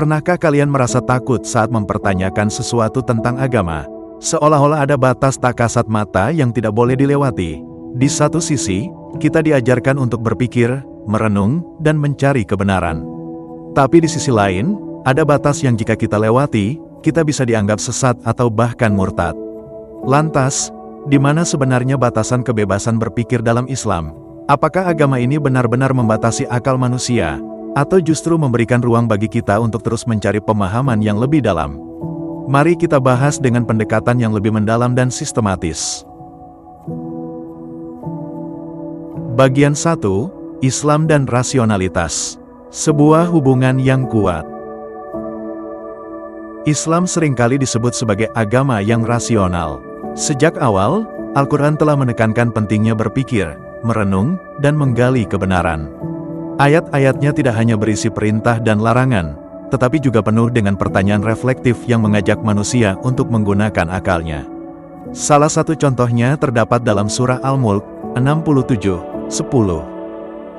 Pernahkah kalian merasa takut saat mempertanyakan sesuatu tentang agama? Seolah-olah ada batas tak kasat mata yang tidak boleh dilewati. Di satu sisi, kita diajarkan untuk berpikir, merenung, dan mencari kebenaran. Tapi di sisi lain, ada batas yang jika kita lewati, kita bisa dianggap sesat atau bahkan murtad. Lantas, di mana sebenarnya batasan kebebasan berpikir dalam Islam? Apakah agama ini benar-benar membatasi akal manusia? Atau justru memberikan ruang bagi kita untuk terus mencari pemahaman yang lebih dalam? Mari kita bahas dengan pendekatan yang lebih mendalam dan sistematis. Bagian 1. Islam dan rasionalitas. Sebuah hubungan yang kuat. Islam seringkali disebut sebagai agama yang rasional. Sejak awal, Al-Quran telah menekankan pentingnya berpikir, merenung, dan menggali kebenaran. Ayat-ayatnya tidak hanya berisi perintah dan larangan, tetapi juga penuh dengan pertanyaan reflektif yang mengajak manusia untuk menggunakan akalnya. Salah satu contohnya terdapat dalam surah Al-Mulk 67:10.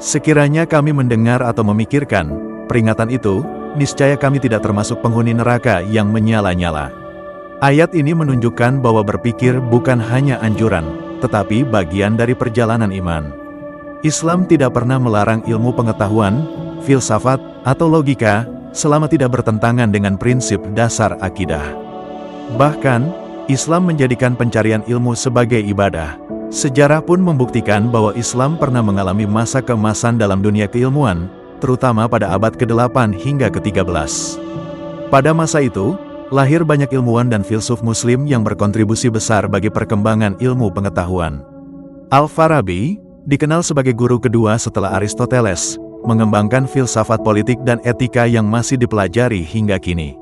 Sekiranya kami mendengar atau memikirkan peringatan itu, niscaya kami tidak termasuk penghuni neraka yang menyala-nyala. Ayat ini menunjukkan bahwa berpikir bukan hanya anjuran, tetapi bagian dari perjalanan iman. Islam tidak pernah melarang ilmu pengetahuan, filsafat, atau logika, selama tidak bertentangan dengan prinsip dasar akidah. Bahkan, Islam menjadikan pencarian ilmu sebagai ibadah. Sejarah pun membuktikan bahwa Islam pernah mengalami masa keemasan dalam dunia keilmuan, terutama pada abad ke-8 hingga ke-13. Pada masa itu, lahir banyak ilmuwan dan filsuf muslim yang berkontribusi besar bagi perkembangan ilmu pengetahuan. Al-Farabi, dikenal sebagai guru kedua setelah Aristoteles, mengembangkan filsafat politik dan etika yang masih dipelajari hingga kini.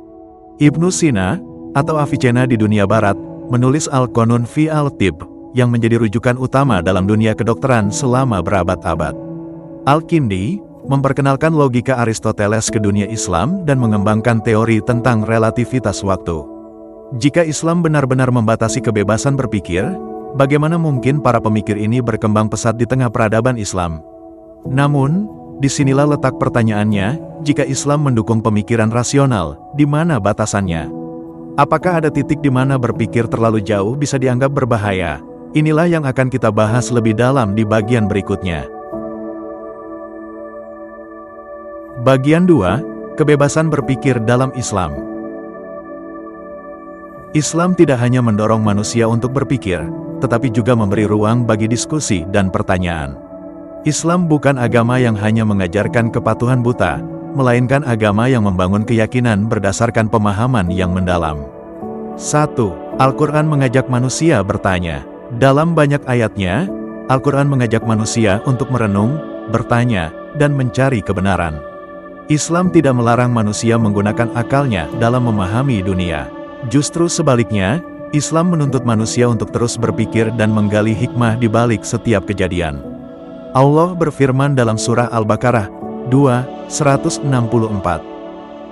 Ibnu Sina, atau Avicenna di dunia barat, menulis Al-Qanun fi al-Tibb, yang menjadi rujukan utama dalam dunia kedokteran selama berabad-abad. Al-Kindi, memperkenalkan logika Aristoteles ke dunia Islam dan mengembangkan teori tentang relativitas waktu. Jika Islam benar-benar membatasi kebebasan berpikir, bagaimana mungkin para pemikir ini berkembang pesat di tengah peradaban Islam? Namun, disinilah letak pertanyaannya, jika Islam mendukung pemikiran rasional, di mana batasannya? Apakah ada titik di mana berpikir terlalu jauh bisa dianggap berbahaya? Inilah yang akan kita bahas lebih dalam di bagian berikutnya. Bagian 2. Kebebasan berpikir dalam Islam. Islam tidak hanya mendorong manusia untuk berpikir, tetapi juga memberi ruang bagi diskusi dan pertanyaan. Islam bukan agama yang hanya mengajarkan kepatuhan buta, melainkan agama yang membangun keyakinan berdasarkan pemahaman yang mendalam. 1. Al-Quran mengajak manusia bertanya. Dalam banyak ayatnya, Al-Quran mengajak manusia untuk merenung, bertanya, dan mencari kebenaran. Islam tidak melarang manusia menggunakan akalnya dalam memahami dunia. Justru sebaliknya, Islam menuntut manusia untuk terus berpikir dan menggali hikmah di balik setiap kejadian. Allah berfirman dalam surah Al-Baqarah 2:164.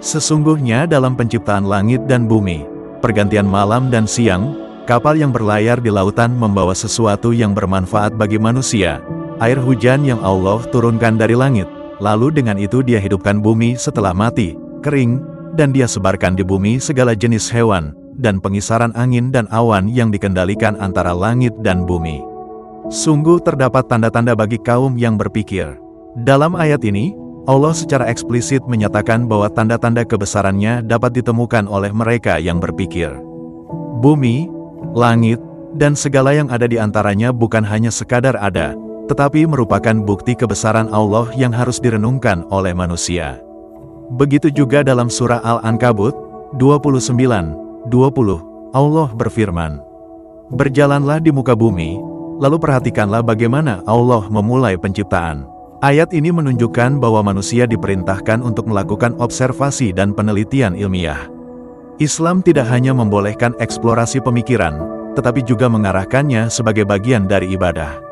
Sesungguhnya dalam penciptaan langit dan bumi, pergantian malam dan siang, kapal yang berlayar di lautan membawa sesuatu yang bermanfaat bagi manusia, air hujan yang Allah turunkan dari langit, lalu dengan itu Dia hidupkan bumi setelah mati, kering, dan Dia sebarkan di bumi segala jenis hewan, dan pengisaran angin dan awan yang dikendalikan antara langit dan bumi. Sungguh terdapat tanda-tanda bagi kaum yang berpikir. Dalam ayat ini, Allah secara eksplisit menyatakan bahwa tanda-tanda kebesarannya dapat ditemukan oleh mereka yang berpikir. Bumi, langit, dan segala yang ada di antaranya bukan hanya sekadar ada, tetapi merupakan bukti kebesaran Allah yang harus direnungkan oleh manusia. Begitu juga dalam surah Al-Ankabut 29:20, Allah berfirman, "Berjalanlah di muka bumi, lalu perhatikanlah bagaimana Allah memulai penciptaan." Ayat ini menunjukkan bahwa manusia diperintahkan untuk melakukan observasi dan penelitian ilmiah. Islam tidak hanya membolehkan eksplorasi pemikiran, tetapi juga mengarahkannya sebagai bagian dari ibadah.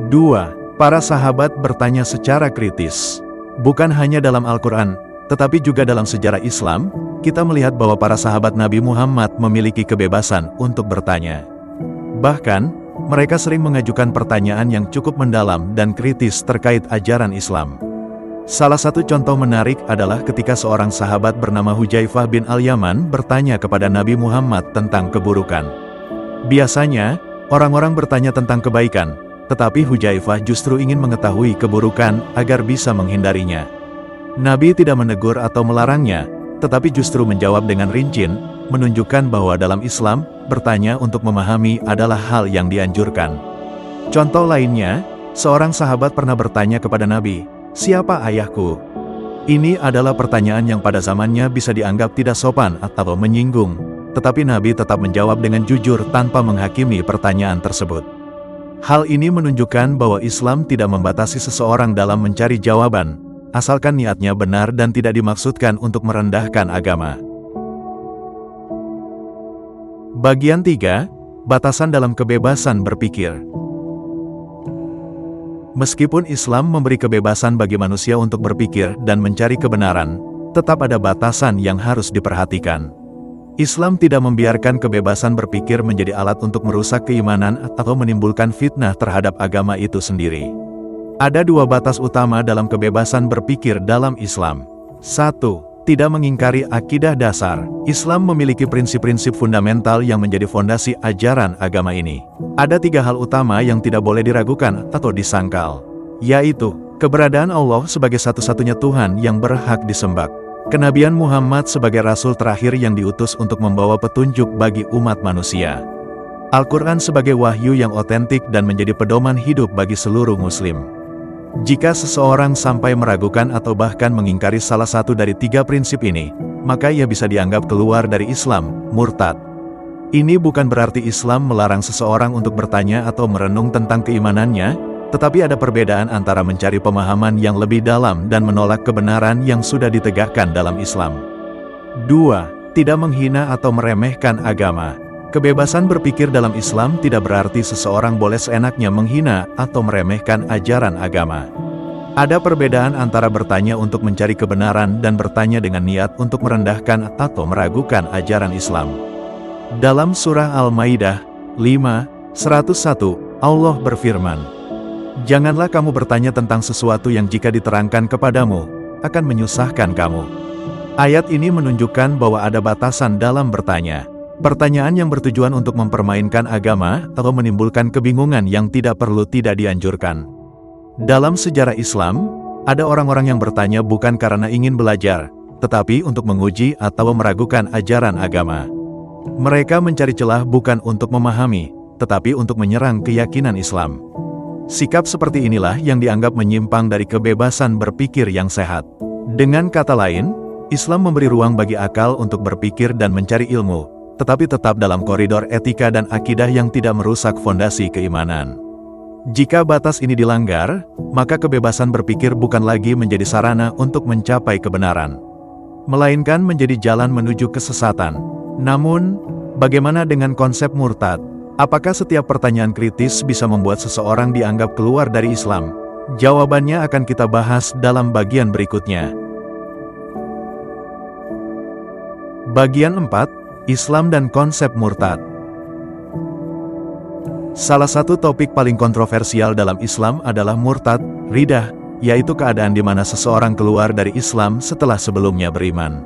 2. Para sahabat bertanya secara kritis. Bukan hanya dalam Al-Quran, tetapi juga dalam sejarah Islam, kita melihat bahwa para sahabat Nabi Muhammad memiliki kebebasan untuk bertanya. Bahkan, mereka sering mengajukan pertanyaan yang cukup mendalam dan kritis terkait ajaran Islam. Salah satu contoh menarik adalah ketika seorang sahabat bernama Hudzaifah bin Al-Yaman bertanya kepada Nabi Muhammad tentang keburukan. Biasanya, orang-orang bertanya tentang kebaikan, tetapi Hudzaifah justru ingin mengetahui keburukan agar bisa menghindarinya. Nabi tidak menegur atau melarangnya, tetapi justru menjawab dengan rinci, menunjukkan bahwa dalam Islam, bertanya untuk memahami adalah hal yang dianjurkan. Contoh lainnya, seorang sahabat pernah bertanya kepada Nabi, "Siapa ayahku?" Ini adalah pertanyaan yang pada zamannya bisa dianggap tidak sopan atau menyinggung, tetapi Nabi tetap menjawab dengan jujur tanpa menghakimi pertanyaan tersebut. Hal ini menunjukkan bahwa Islam tidak membatasi seseorang dalam mencari jawaban, asalkan niatnya benar dan tidak dimaksudkan untuk merendahkan agama. Bagian 3. Batasan dalam kebebasan berpikir. Meskipun Islam memberi kebebasan bagi manusia untuk berpikir dan mencari kebenaran, tetap ada batasan yang harus diperhatikan. Islam tidak membiarkan kebebasan berpikir menjadi alat untuk merusak keimanan atau menimbulkan fitnah terhadap agama itu sendiri. Ada dua batas utama dalam kebebasan berpikir dalam Islam. 1. Tidak mengingkari akidah dasar. Islam memiliki prinsip-prinsip fundamental yang menjadi fondasi ajaran agama ini. Ada 3 hal utama yang tidak boleh diragukan atau disangkal, yaitu keberadaan Allah sebagai satu-satunya Tuhan yang berhak disembah, kenabian Muhammad sebagai Rasul terakhir yang diutus untuk membawa petunjuk bagi umat manusia, Al-Quran sebagai wahyu yang otentik dan menjadi pedoman hidup bagi seluruh Muslim. Jika seseorang sampai meragukan atau bahkan mengingkari salah satu dari 3 prinsip ini, maka ia bisa dianggap keluar dari Islam, murtad. Ini bukan berarti Islam melarang seseorang untuk bertanya atau merenung tentang keimanannya, tetapi ada perbedaan antara mencari pemahaman yang lebih dalam dan menolak kebenaran yang sudah ditegakkan dalam Islam. 2. Tidak menghina atau meremehkan agama. Kebebasan berpikir dalam Islam tidak berarti seseorang boleh seenaknya menghina atau meremehkan ajaran agama. Ada perbedaan antara bertanya untuk mencari kebenaran dan bertanya dengan niat untuk merendahkan atau meragukan ajaran Islam. Dalam surah Al-Maidah 5:101, Allah berfirman, "Janganlah kamu bertanya tentang sesuatu yang jika diterangkan kepadamu, akan menyusahkan kamu." Ayat ini menunjukkan bahwa ada batasan dalam bertanya. Pertanyaan yang bertujuan untuk mempermainkan agama atau menimbulkan kebingungan yang tidak perlu tidak dianjurkan. Dalam sejarah Islam, ada orang-orang yang bertanya bukan karena ingin belajar, tetapi untuk menguji atau meragukan ajaran agama. Mereka mencari celah bukan untuk memahami, tetapi untuk menyerang keyakinan Islam. Sikap seperti inilah yang dianggap menyimpang dari kebebasan berpikir yang sehat. Dengan kata lain, Islam memberi ruang bagi akal untuk berpikir dan mencari ilmu, tetapi tetap dalam koridor etika dan akidah yang tidak merusak fondasi keimanan. Jika batas ini dilanggar, maka kebebasan berpikir bukan lagi menjadi sarana untuk mencapai kebenaran, melainkan menjadi jalan menuju kesesatan. Namun, bagaimana dengan konsep murtad? Apakah setiap pertanyaan kritis bisa membuat seseorang dianggap keluar dari Islam? Jawabannya akan kita bahas dalam bagian berikutnya. Bagian 4. Islam dan konsep murtad. Salah satu topik paling kontroversial dalam Islam adalah murtad, riddah, yaitu keadaan di mana seseorang keluar dari Islam setelah sebelumnya beriman.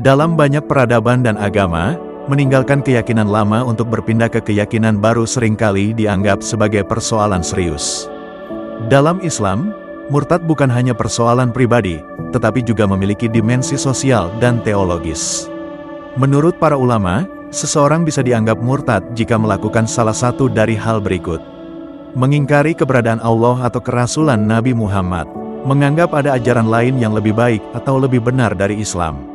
Dalam banyak peradaban dan agama, meninggalkan keyakinan lama untuk berpindah ke keyakinan baru seringkali dianggap sebagai persoalan serius. Dalam Islam, murtad bukan hanya persoalan pribadi, tetapi juga memiliki dimensi sosial dan teologis. Menurut para ulama, seseorang bisa dianggap murtad jika melakukan salah satu dari hal berikut. Mengingkari keberadaan Allah atau kerasulan Nabi Muhammad, menganggap ada ajaran lain yang lebih baik atau lebih benar dari Islam,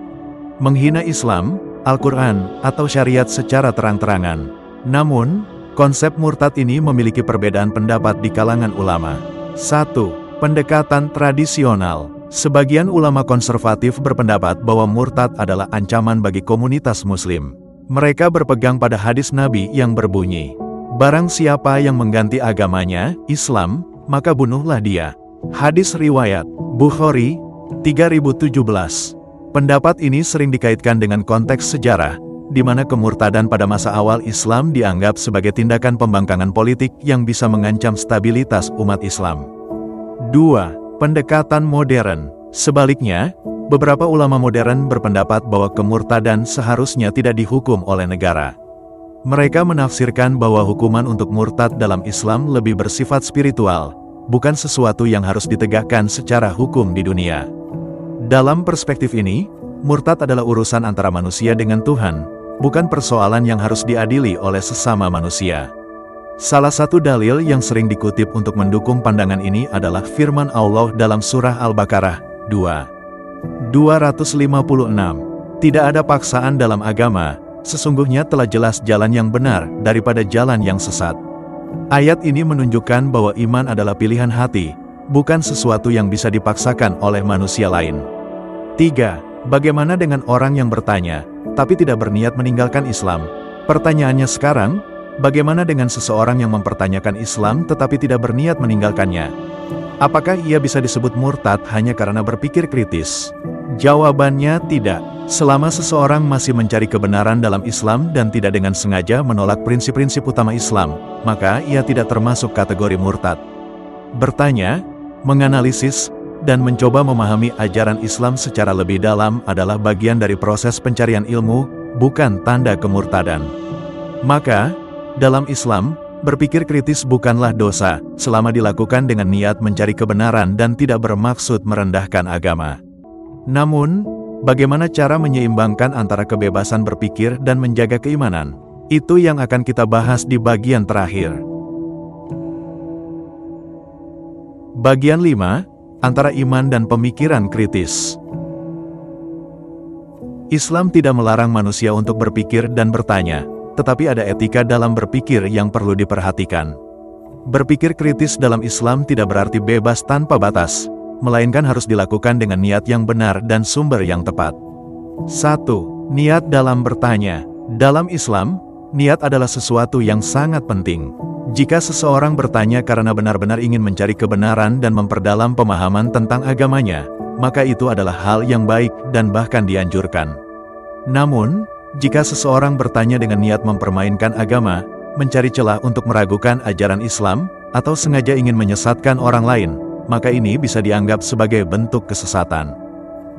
menghina Islam, Al-Quran, atau syariat secara terang-terangan. Namun, konsep murtad ini memiliki perbedaan pendapat di kalangan ulama. 1. Pendekatan tradisional. Sebagian ulama konservatif berpendapat bahwa murtad adalah ancaman bagi komunitas Muslim. Mereka berpegang pada hadis Nabi yang berbunyi, "Barang siapa yang mengganti agamanya, Islam, maka bunuhlah dia." Hadis riwayat Bukhari 3017. Pendapat ini sering dikaitkan dengan konteks sejarah, di mana kemurtadan pada masa awal Islam dianggap sebagai tindakan pembangkangan politik yang bisa mengancam stabilitas umat Islam. 2. Pendekatan modern. Sebaliknya, beberapa ulama modern berpendapat bahwa kemurtadan seharusnya tidak dihukum oleh negara. Mereka menafsirkan bahwa hukuman untuk murtad dalam Islam lebih bersifat spiritual, bukan sesuatu yang harus ditegakkan secara hukum di dunia. Dalam perspektif ini, murtad adalah urusan antara manusia dengan Tuhan, bukan persoalan yang harus diadili oleh sesama manusia. Salah satu dalil yang sering dikutip untuk mendukung pandangan ini adalah firman Allah dalam surah Al-Baqarah 2:256. Tidak ada paksaan dalam agama, sesungguhnya telah jelas jalan yang benar daripada jalan yang sesat. Ayat ini menunjukkan bahwa iman adalah pilihan hati, bukan sesuatu yang bisa dipaksakan oleh manusia lain. 3. Bagaimana dengan orang yang bertanya, tapi tidak berniat meninggalkan Islam? Pertanyaannya sekarang, bagaimana dengan seseorang yang mempertanyakan Islam tetapi tidak berniat meninggalkannya? Apakah ia bisa disebut murtad hanya karena berpikir kritis? Jawabannya tidak. Selama seseorang masih mencari kebenaran dalam Islam dan tidak dengan sengaja menolak prinsip-prinsip utama Islam, maka ia tidak termasuk kategori murtad. Bertanya, menganalisis, dan mencoba memahami ajaran Islam secara lebih dalam adalah bagian dari proses pencarian ilmu, bukan tanda kemurtadan. Maka, dalam Islam, berpikir kritis bukanlah dosa, selama dilakukan dengan niat mencari kebenaran dan tidak bermaksud merendahkan agama. Namun, bagaimana cara menyeimbangkan antara kebebasan berpikir dan menjaga keimanan? Itu yang akan kita bahas di bagian terakhir. Bagian 5, antara iman dan pemikiran kritis. Islam tidak melarang manusia untuk berpikir dan bertanya, tetapi ada etika dalam berpikir yang perlu diperhatikan. Berpikir kritis dalam Islam tidak berarti bebas tanpa batas, melainkan harus dilakukan dengan niat yang benar dan sumber yang tepat. 1. Niat dalam bertanya. Dalam Islam, niat adalah sesuatu yang sangat penting. Jika seseorang bertanya karena benar-benar ingin mencari kebenaran dan memperdalam pemahaman tentang agamanya, maka itu adalah hal yang baik dan bahkan dianjurkan. Namun, jika seseorang bertanya dengan niat mempermainkan agama, mencari celah untuk meragukan ajaran Islam, atau sengaja ingin menyesatkan orang lain, maka ini bisa dianggap sebagai bentuk kesesatan.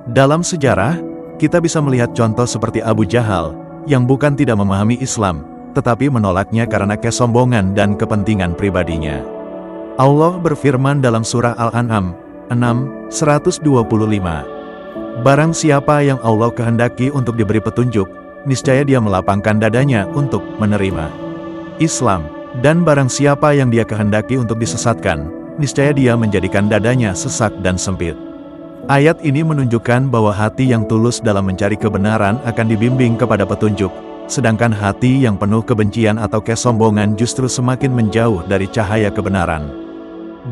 Dalam sejarah, kita bisa melihat contoh seperti Abu Jahal, yang bukan tidak memahami Islam, tetapi menolaknya karena kesombongan dan kepentingan pribadinya. Allah berfirman dalam surah Al-An'am 6:125. Barang siapa yang Allah kehendaki untuk diberi petunjuk, niscaya dia melapangkan dadanya untuk menerima Islam, dan barang siapa yang dia kehendaki untuk disesatkan, niscaya dia menjadikan dadanya sesak dan sempit. Ayat ini menunjukkan bahwa hati yang tulus dalam mencari kebenaran akan dibimbing kepada petunjuk, sedangkan hati yang penuh kebencian atau kesombongan justru semakin menjauh dari cahaya kebenaran.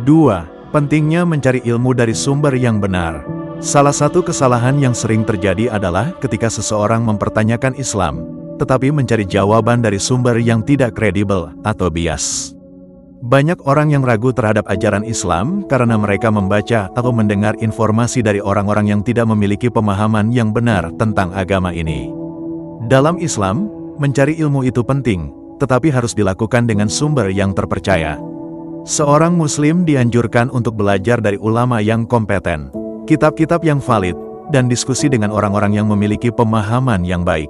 2. Pentingnya mencari ilmu dari sumber yang benar. Salah satu kesalahan yang sering terjadi adalah ketika seseorang mempertanyakan Islam, tetapi mencari jawaban dari sumber yang tidak kredibel atau bias. Banyak orang yang ragu terhadap ajaran Islam karena mereka membaca atau mendengar informasi dari orang-orang yang tidak memiliki pemahaman yang benar tentang agama ini. Dalam Islam, mencari ilmu itu penting, tetapi harus dilakukan dengan sumber yang terpercaya. Seorang Muslim dianjurkan untuk belajar dari ulama yang kompeten, kitab-kitab yang valid, dan diskusi dengan orang-orang yang memiliki pemahaman yang baik.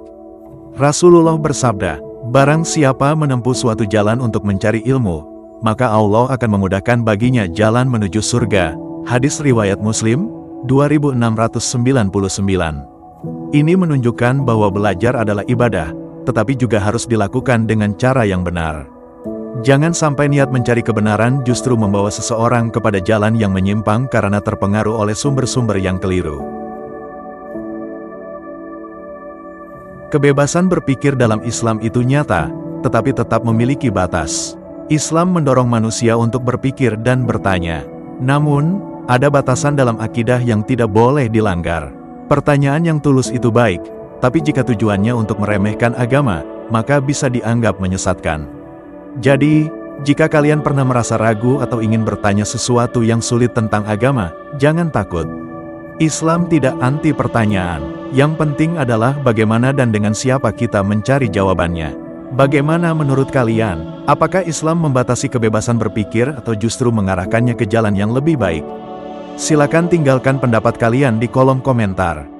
Rasulullah bersabda, "Barang siapa menempuh suatu jalan untuk mencari ilmu, maka Allah akan memudahkan baginya jalan menuju surga." Hadis riwayat Muslim, 2699. Ini menunjukkan bahwa belajar adalah ibadah, tetapi juga harus dilakukan dengan cara yang benar. Jangan sampai niat mencari kebenaran justru membawa seseorang kepada jalan yang menyimpang karena terpengaruh oleh sumber-sumber yang keliru. Kebebasan berpikir dalam Islam itu nyata, tetapi tetap memiliki batas. Islam mendorong manusia untuk berpikir dan bertanya. Namun, ada batasan dalam akidah yang tidak boleh dilanggar. Pertanyaan yang tulus itu baik, tapi jika tujuannya untuk meremehkan agama, maka bisa dianggap menyesatkan. Jadi, jika kalian pernah merasa ragu atau ingin bertanya sesuatu yang sulit tentang agama, jangan takut. Islam tidak anti pertanyaan. Yang penting adalah bagaimana dan dengan siapa kita mencari jawabannya. Bagaimana menurut kalian? Apakah Islam membatasi kebebasan berpikir atau justru mengarahkannya ke jalan yang lebih baik? Silakan tinggalkan pendapat kalian di kolom komentar.